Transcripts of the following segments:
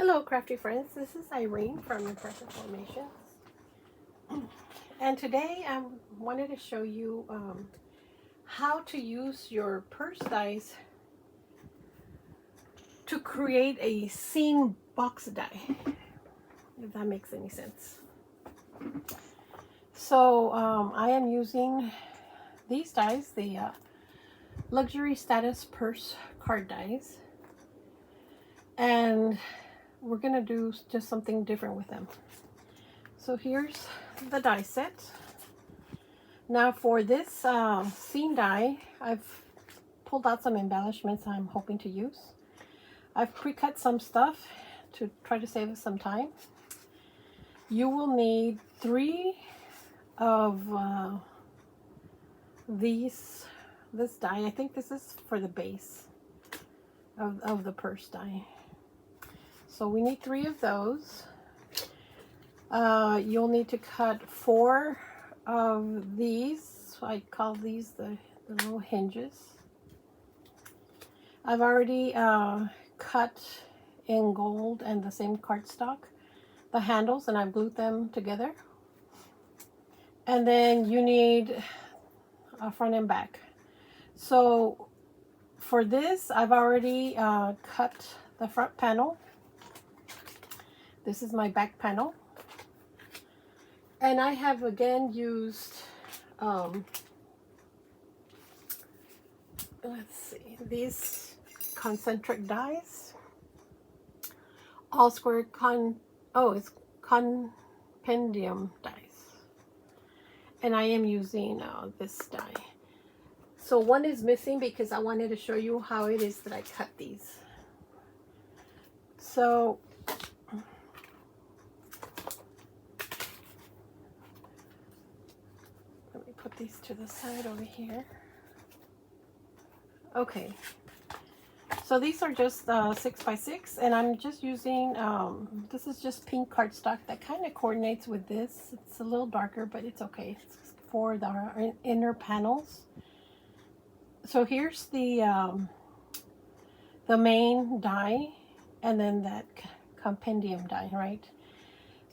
Hello crafty friends, this is Irene from Impressive Formations, and today I wanted to show you how to use your purse dies to create a scene box die, if that makes any sense. So I am using these dies, the luxury status purse card dies, and we're gonna do just something different with them. So here's the die set. Now for this scene die, I've pulled out some embellishments I'm hoping to use. I've pre-cut some stuff to try to save us some time. You will need 3 of this die. I think this is for the base of the purse die. So we need 3 of those. You'll need to cut 4 of these. I call these the little hinges. I've already cut in gold and the same cardstock the handles, and I've glued them together. And then you need a front and back. So for this, I've already cut the front panel. This is my back panel. And I have again used, let's see, these concentric dies. All square it's compendium dies. And I am using this die. So one is missing because I wanted to show you how it is that I cut these. So put these to the side over here. Okay, so these are just 6x6, and I'm just using this is just pink cardstock that kind of coordinates with this. It's a little darker, but it's okay. It's for the inner panels. So here's the main die, and then that compendium die, right?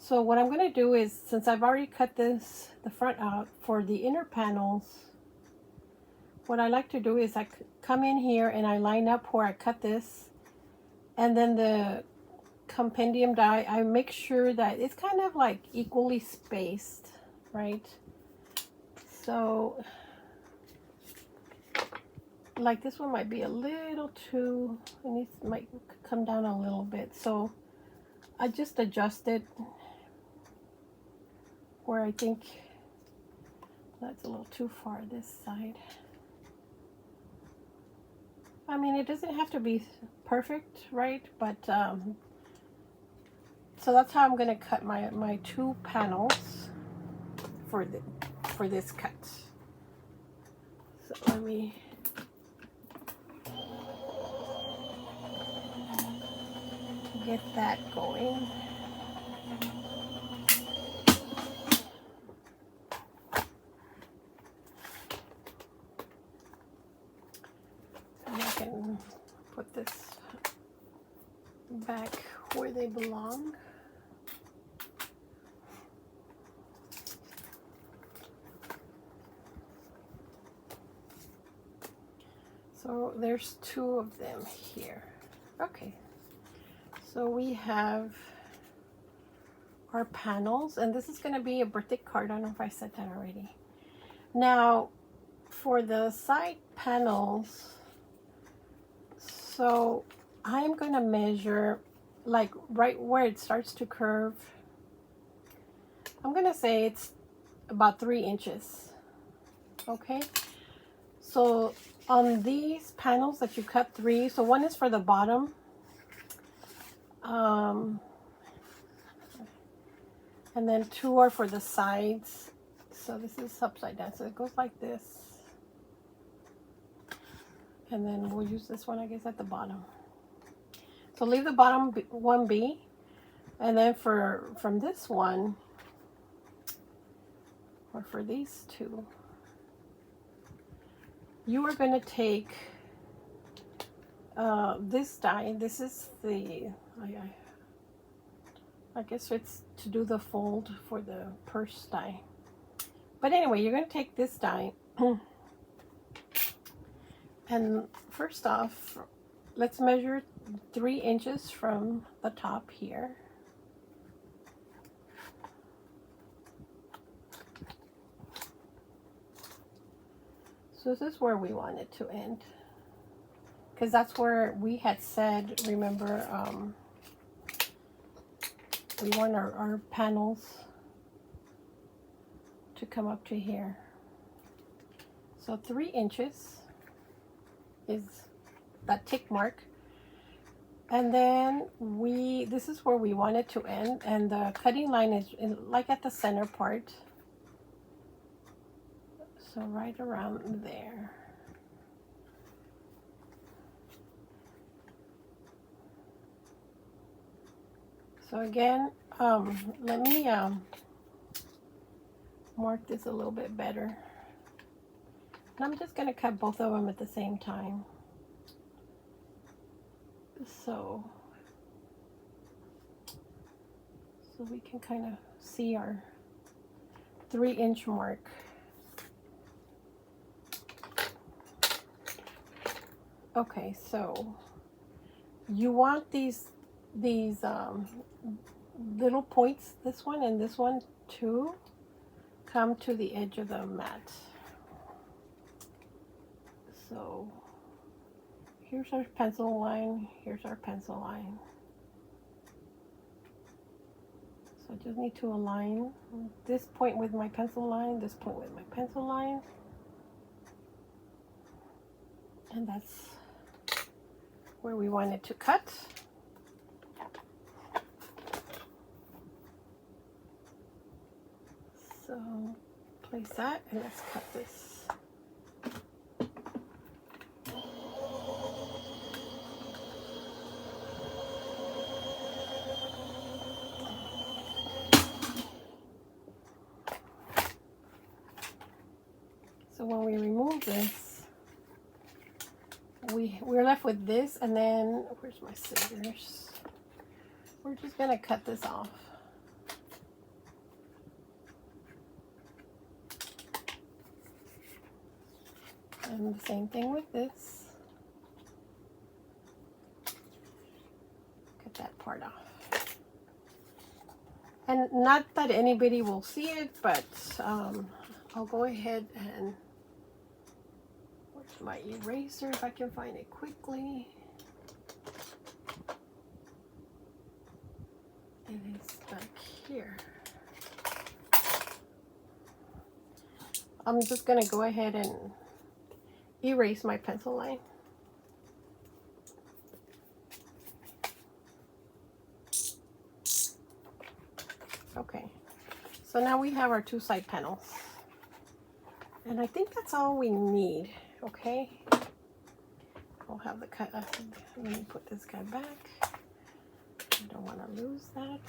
So what I'm going to do is, since I've already cut the front out for the inner panels, what I like to do is I come in here and I line up where I cut this, and then the compendium die, I make sure that it's kind of like equally spaced, right? So like this one might be a little too, might come down a little bit, so I just adjust it where I think that's a little too far this side. I mean, it doesn't have to be perfect, right? But so that's how I'm going to cut my 2 panels for this cut. So let me get that going. Put this back where they belong. So there's 2 of them here. Okay, so we have our panels, and this is going to be a birthday card. I don't know if I said that already. Now for the side panels, so I'm going to measure like right where it starts to curve. I'm going to say it's about 3 inches. Okay, so on these panels that you cut 3, so one is for the bottom, and then 2 are for the sides. So this is upside down, so it goes like this. And then we'll use this one, I guess, at the bottom. So leave the bottom one be, and then from this one, or for these 2, you are going to take this die. This is the I guess it's to do the fold for the purse die. But anyway, you're going to take this die and first off, let's measure 3 inches from the top here. So this is where we want it to end, because that's where we had said, remember, we want our panels to come up to here. So 3 inches is that tick mark. And then this is where we want it to end, and the cutting line is like at the center part. So right around there. So again, let me mark this a little bit better. And I'm just going to cut both of them at the same time. So we can kind of see our 3-inch mark. Okay, so you want these little points, this one and this one, to come to the edge of the mat. So here's our pencil line, here's our pencil line. So I just need to align this point with my pencil line, this point with my pencil line. And that's where we want it to cut. So place that and let's cut this. So when we remove this, we're left with this, and then where's my scissors? We're just gonna cut this off. And the same thing with this. Cut that part off. And not that anybody will see it, but I'll go ahead and, where's my eraser if I can find it quickly. It is back here. I'm just gonna go ahead and erase my pencil line. Okay, so now we have our 2 side panels. And I think that's all we need, okay? I'll have the cut, let me put this guy back. I don't want to lose that.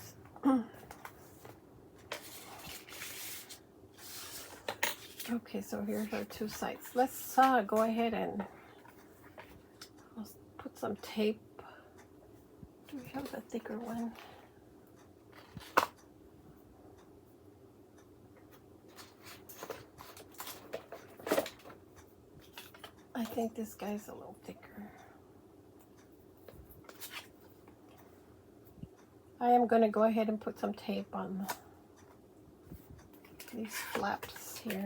Okay, so here's our 2 sides. Let's go ahead and I'll put some tape. Do we have the thicker one? I think this guy's a little thicker. I am going to go ahead and put some tape on these flaps here.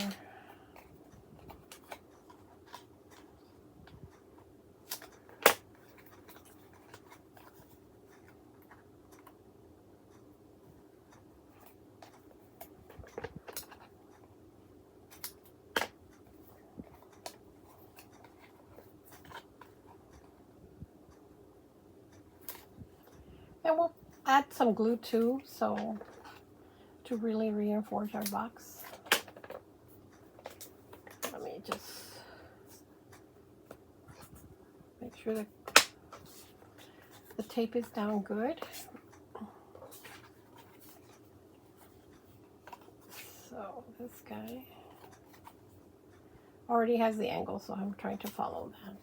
And we'll add some glue too, so to really reinforce our box. Let me just make sure that the tape is down good. So this guy already has the angle, so I'm trying to follow that.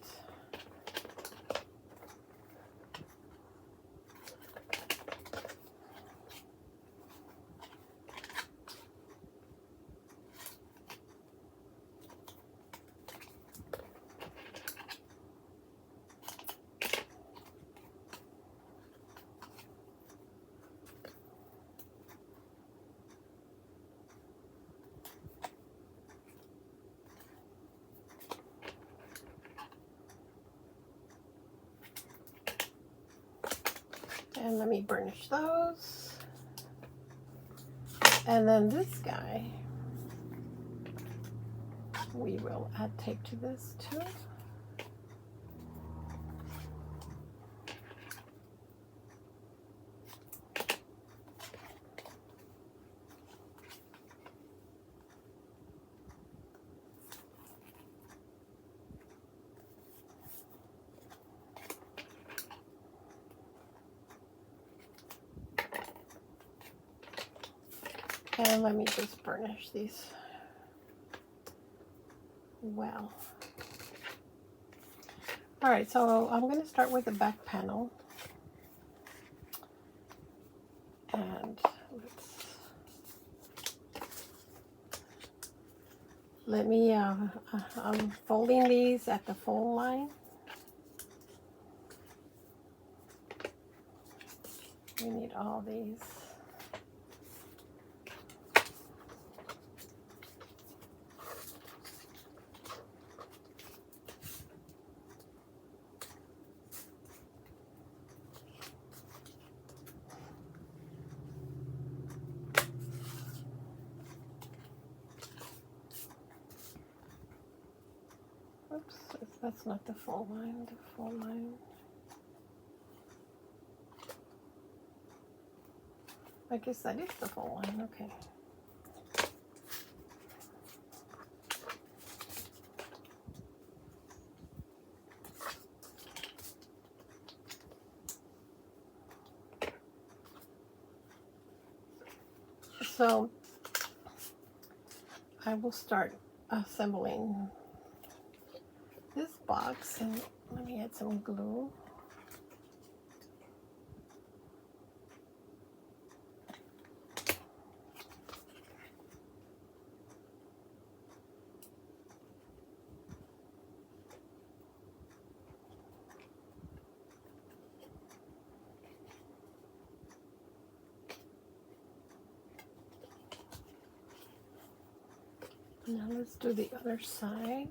And let me burnish those. And then this guy, we will add tape to this too. And let me just burnish these well. All right, so I'm going to start with the back panel. And let me, I'm folding these at the fold line. We need all these. Oops, that's not the full line, the full line. I guess that is the full line, okay. So I will start assembling this box, and let me add some glue. Now let's do the other side.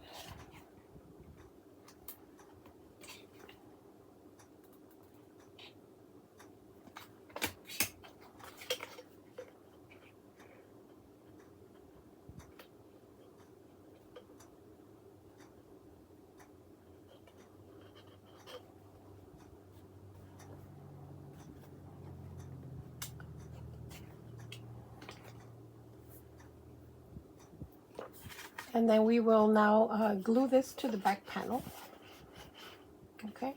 And then we will now glue this to the back panel. Okay.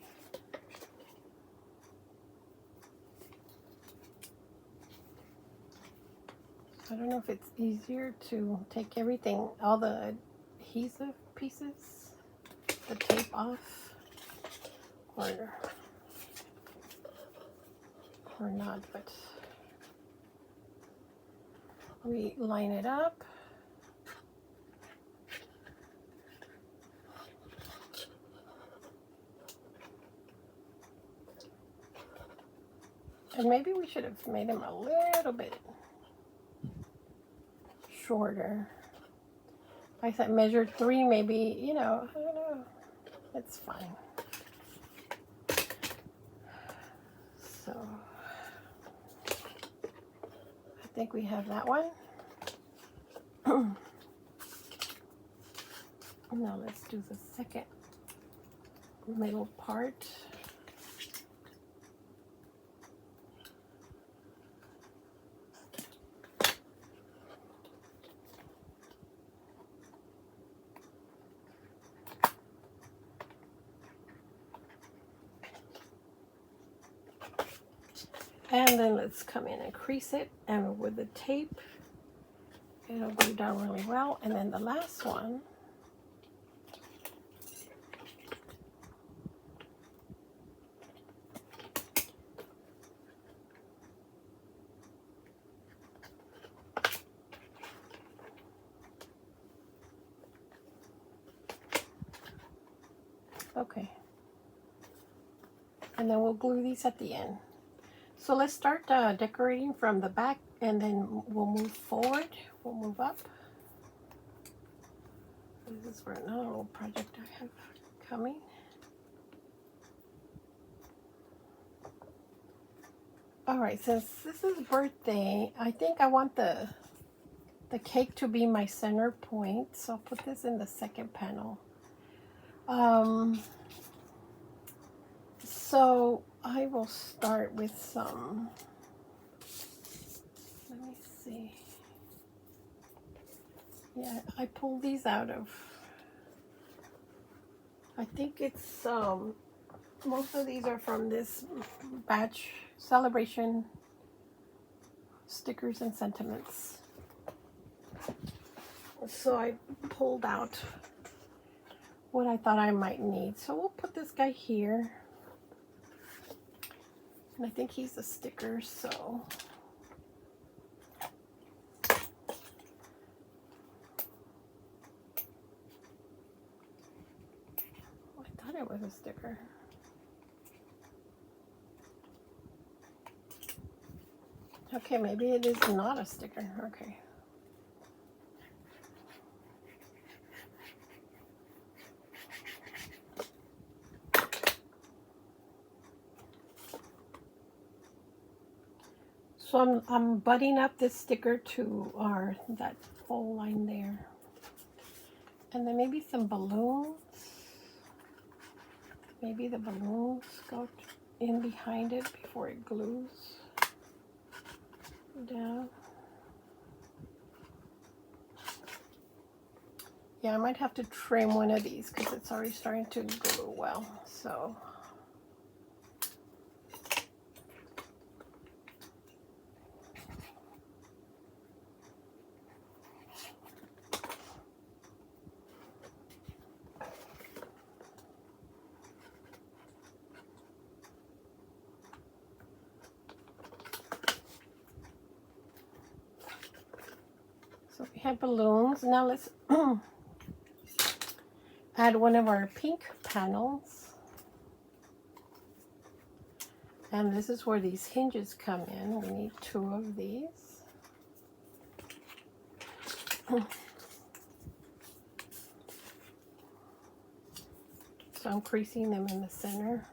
I don't know if it's easier to take everything, all the adhesive pieces, the tape off, or not, but we line it up. And maybe we should have made them a little bit shorter. I said measured 3, maybe, you know, I don't know. It's fine. So I think we have that one. Now let's do the second middle part. And then let's come in and crease it, and with the tape, it'll glue down really well. And then the last one, okay. And then we'll glue these at the end. So let's start decorating from the back, and then we'll move forward. We'll move up. This is for another little project I have coming. All right, since this is birthday, I think I want the cake to be my center point. So I'll put this in the second panel. So I will start with some, let me see. Yeah, I pulled these out of, I think it's, most of these are from this batch celebration stickers and sentiments. So I pulled out what I thought I might need. So we'll put this guy here. And I think he's a sticker, so. I thought it was a sticker. Okay, maybe it is not a sticker. Okay. So I'm butting up this sticker to that full line there. And then maybe some balloons. Maybe the balloons go in behind it before it glues down. Yeah, I might have to trim one of these because it's already starting to glue well. So we have balloons. Now let's add one of our pink panels. And this is where these hinges come in. We need 2 of these. So I'm creasing them in the center.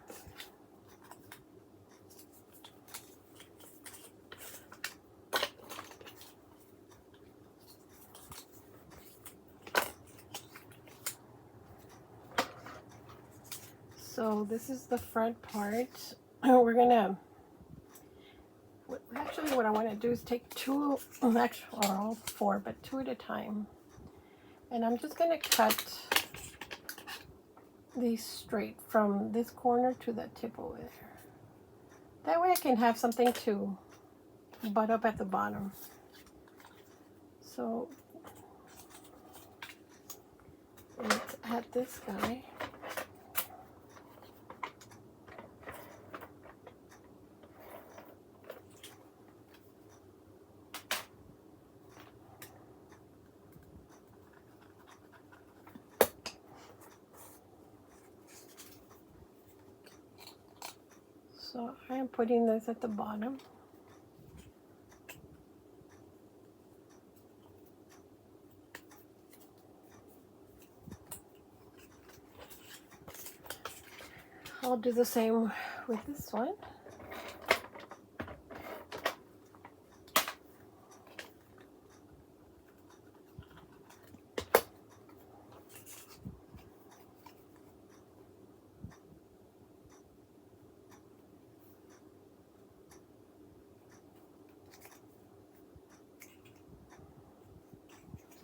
So this is the front part. We're gonna, actually what I want to do is take 2, actually, or all 4, but 2 at a time. And I'm just gonna cut these straight from this corner to the tip over there. That way I can have something to butt up at the bottom. So let's add this guy. So I am putting this at the bottom. I'll do the same with this one.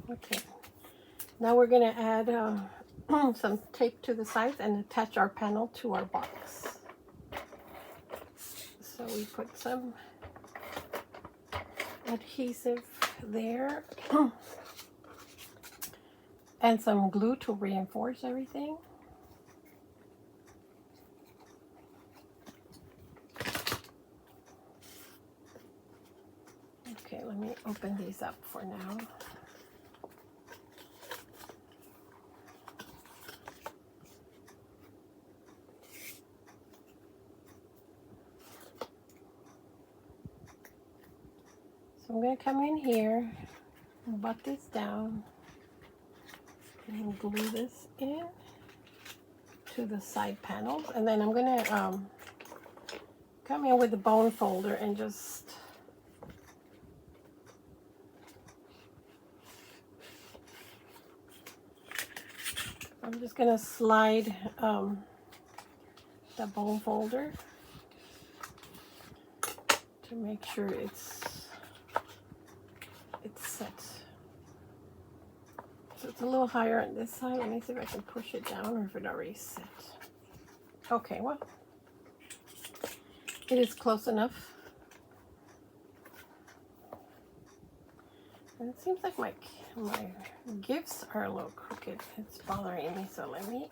Okay, now we're going to add some tape to the sides and attach our panel to our box. So we put some adhesive there and some glue to reinforce everything. Okay, let me open these up for now. So I'm going to come in here, butt this down, and glue this in to the side panels. And then I'm going to come in with the bone folder and just I'm just going to slide the bone folder to make sure it's set. So it's a little higher on this side. Let me see if I can push it down or if it already set. Okay, well, it is close enough. And it seems like my gifts are a little crooked. It's bothering me, so let me.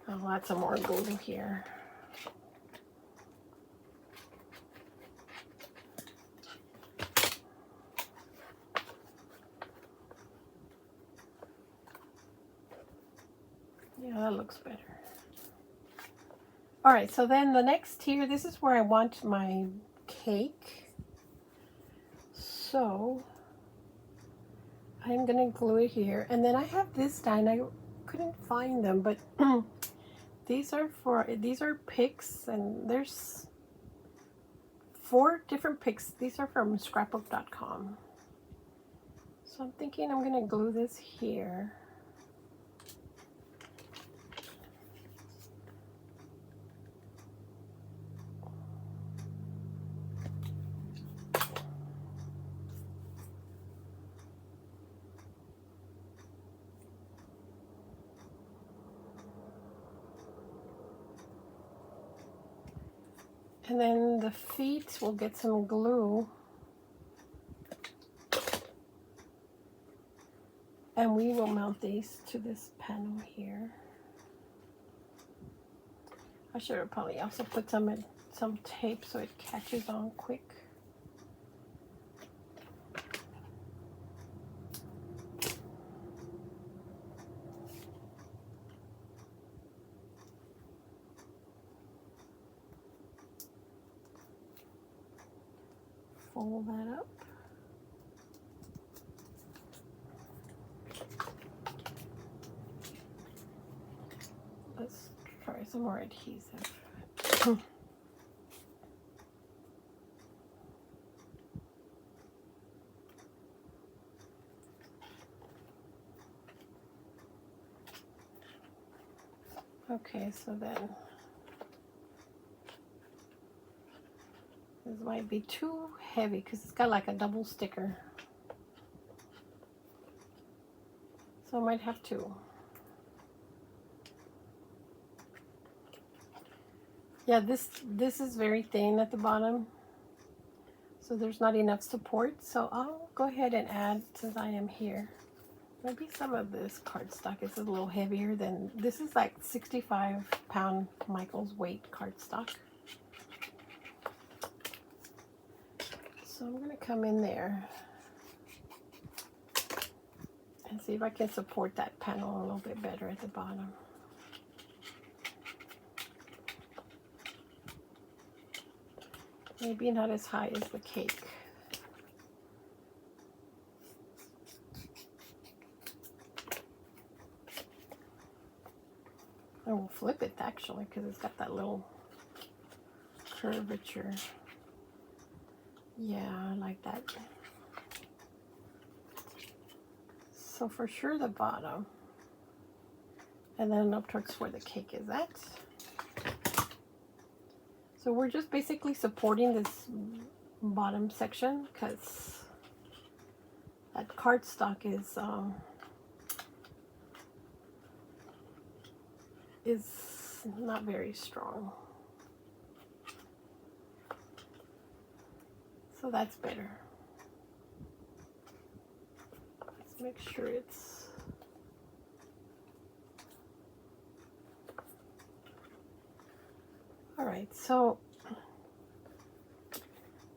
I'll add some more glue here. Yeah, that looks better. All right, so then the next here, this is where I want my cake. So I'm gonna glue it here. And then I have this die, and I couldn't find them, but these are picks, and there's 4 different picks. These are from scrapbook.com. So I'm thinking I'm gonna glue this here. And then the feet will get some glue. And we will mount these to this panel here. I should have probably also put some tape so it catches on quick. Fold that up. Let's try some more adhesive. Okay, so then this might be too heavy because it's got like a double sticker. So I might have to. Yeah, this is very thin at the bottom. So there's not enough support. So I'll go ahead and add, since I am here, maybe some of this cardstock is a little heavier than, this is like 65-pound Michael's weight cardstock. So I'm going to come in there and see if I can support that panel a little bit better at the bottom. Maybe not as high as the cake. I will flip it actually because it's got that little curvature. Yeah, I like that. So for sure the bottom. And then up towards where the cake is at. So we're just basically supporting this bottom section because that cardstock is not very strong. So that's better. Let's make sure it's all right. So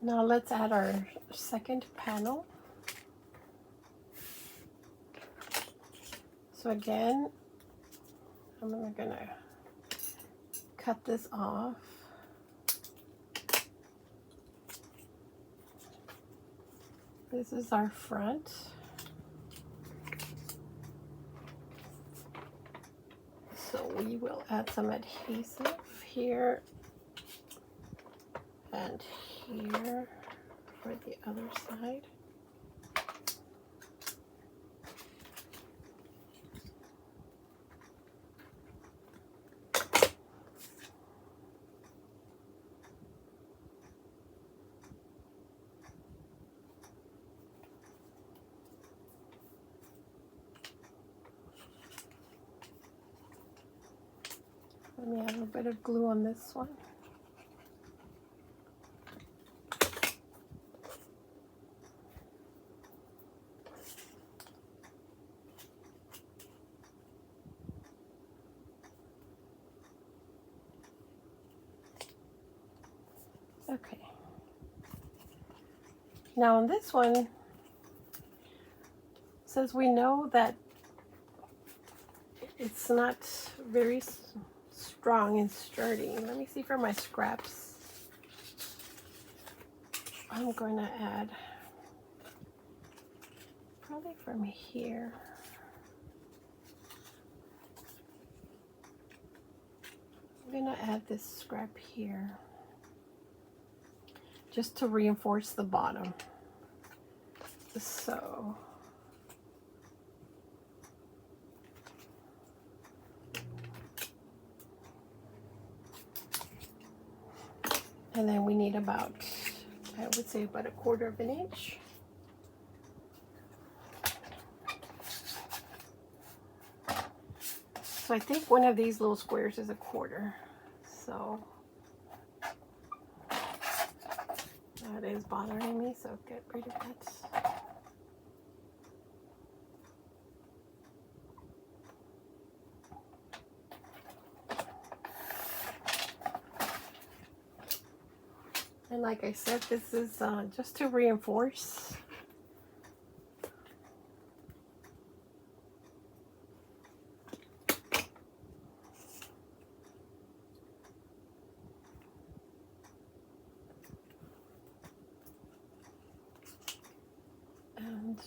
now let's add our second panel. So again, I'm gonna cut this off. This is our front. So we will add some adhesive here and here for the other side. Let me add a bit of glue on this one. Okay. Now on this one, since we know that it's not very strong and sturdy, let me see for my scraps. I'm going to add probably from here. I'm going to add this scrap here just to reinforce the bottom. So and then we need about, I would say about 1/4 of an inch. So I think one of these little squares is 1/4. So that is bothering me, so get rid of that. And like I said, this is just to reinforce. And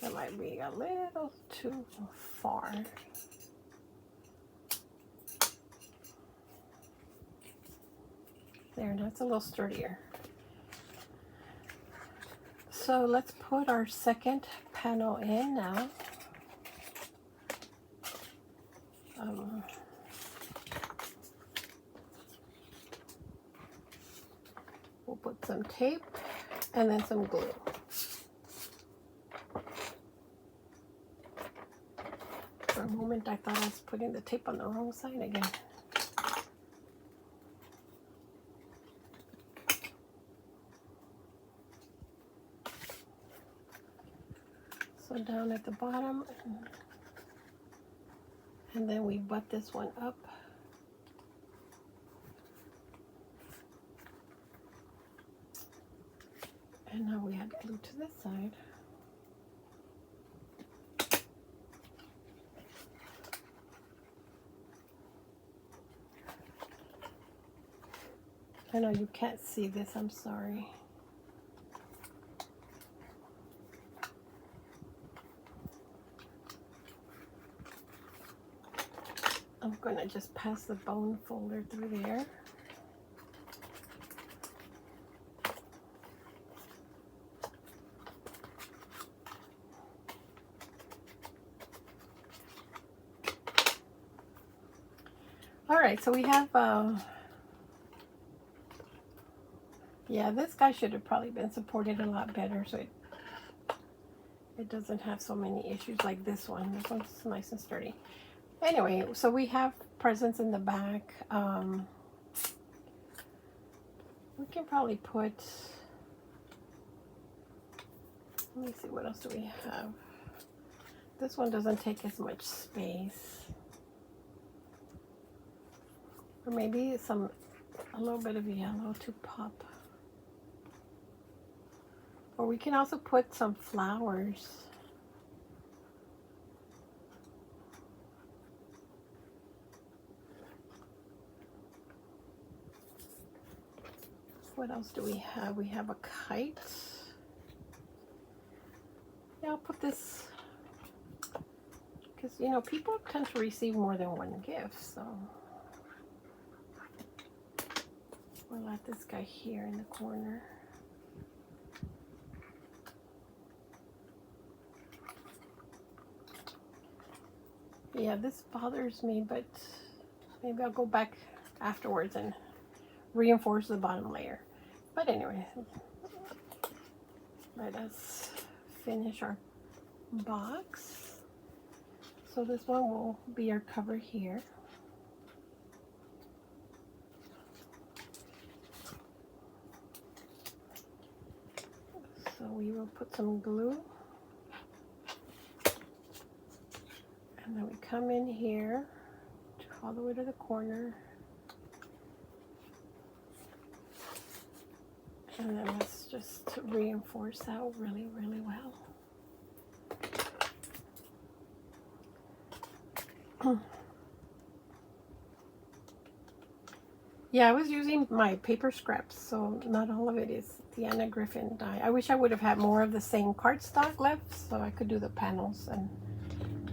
that might be a little too far. There, that's a little sturdier. So let's put our second panel in now. We'll put some tape and then some glue. For a moment I thought I was putting the tape on the wrong side again. So down at the bottom, and then we butt this one up. And now we add glue to this side. I know you can't see this, I'm sorry. I'm going to just pass the bone folder through there. All right, so we have, yeah, this guy should have probably been supported a lot better, so it doesn't have so many issues like this one. This one's nice and sturdy. Anyway, so we have presents in the back. We can probably put, let me see, what else do we have? This one doesn't take as much space. Or maybe a little bit of yellow to pop. Or we can also put some flowers. What else do we have? We have a kite. Yeah, I'll put this, because you know people tend to receive more than one gift, so we'll let this guy here in the corner. Yeah, this bothers me, but maybe I'll go back afterwards and reinforce the bottom layer. But anyway, let us finish our box. So this one will be our cover here. So we will put some glue. And then we come in here all the way to the corner. And then let's just reinforce that really, really well. Yeah, I was using my paper scraps, so not all of it is the Anna Griffin die. I wish I would have had more of the same cardstock left so I could do the panels and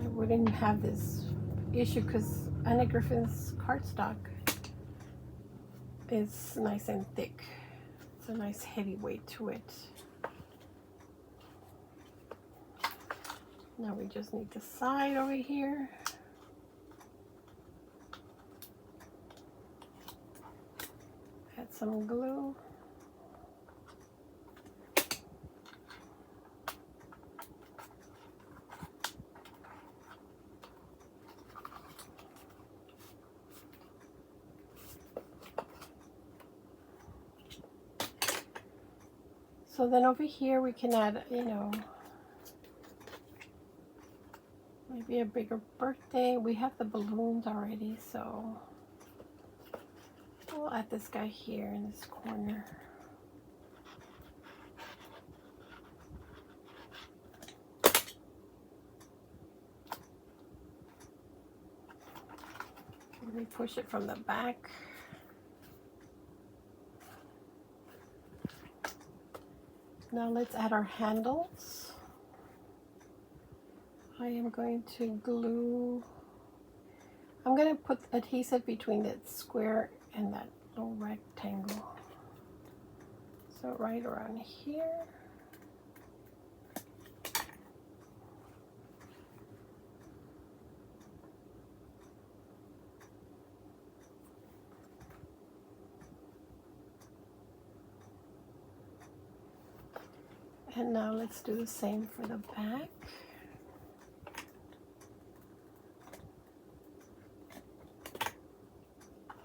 I wouldn't have this issue because Anna Griffin's cardstock is nice and thick. It's a nice heavy weight to it. Now we just need the side over here. Add some glue. So then over here we can add, you know, maybe a bigger birthday. We have the balloons already, so we'll add this guy here in this corner. Let me push it from the back. Now let's add our handles. I am going to glue, I'm going to put adhesive between that square and that little rectangle. So right around here. And now let's do the same for the back.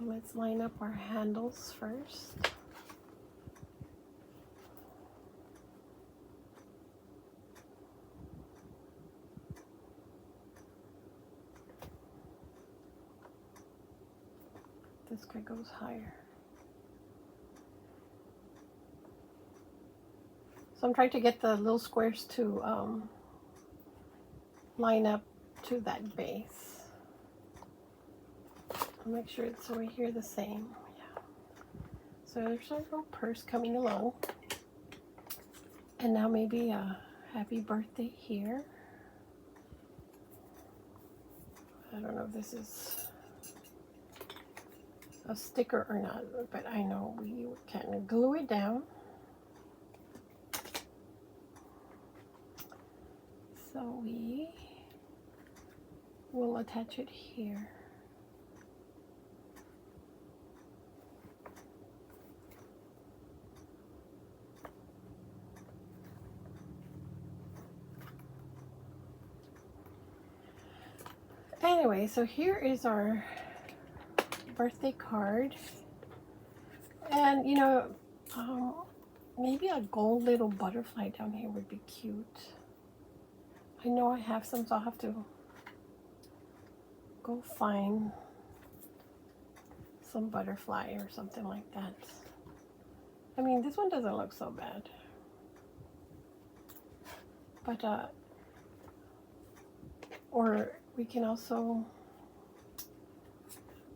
Let's line up our handles first. This guy goes higher. So I'm trying to get the little squares to line up to that base. I'll make sure it's over here the same. Yeah. So there's our little purse coming along. And now maybe a happy birthday here. I don't know if this is a sticker or not, but I know we can glue it down. So we will attach it here. Anyway, so here is our birthday card. And you know, maybe a gold little butterfly down here would be cute. I know I have some, so I'll have to go find some butterfly or something like that. I mean, this one doesn't look so bad. But, or we can also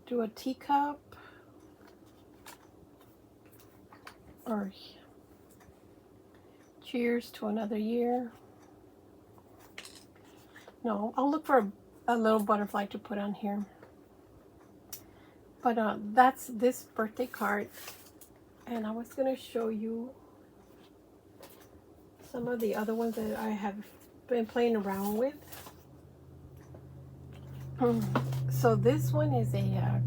do a teacup or cheers to another year. No, I'll look for a little butterfly to put on here. But that's this birthday card. And I was going to show you some of the other ones that I have been playing around with. So this one is a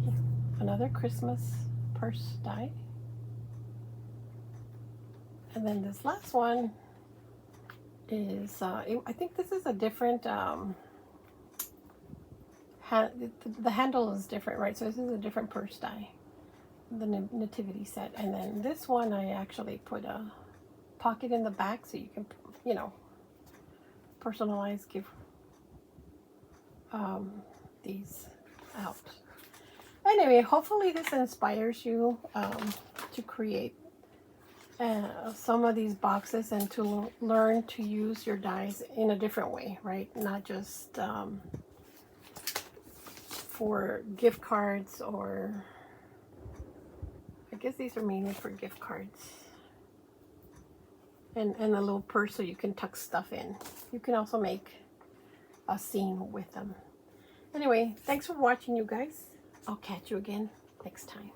another Christmas purse die. And then this last one is, I think this is a different, the handle is different, right? So this is a different purse die, the nativity set. And then this one, I actually put a pocket in the back so you can, you know, personalize, give these out. Anyway, hopefully this inspires you to create some of these boxes and to learn to use your dies in a different way, right? Not just for gift cards, or I guess these are mainly for gift cards. And a little purse so you can tuck stuff in. You can also make a scene with them. Anyway, thanks for watching, you guys. I'll catch you again next time.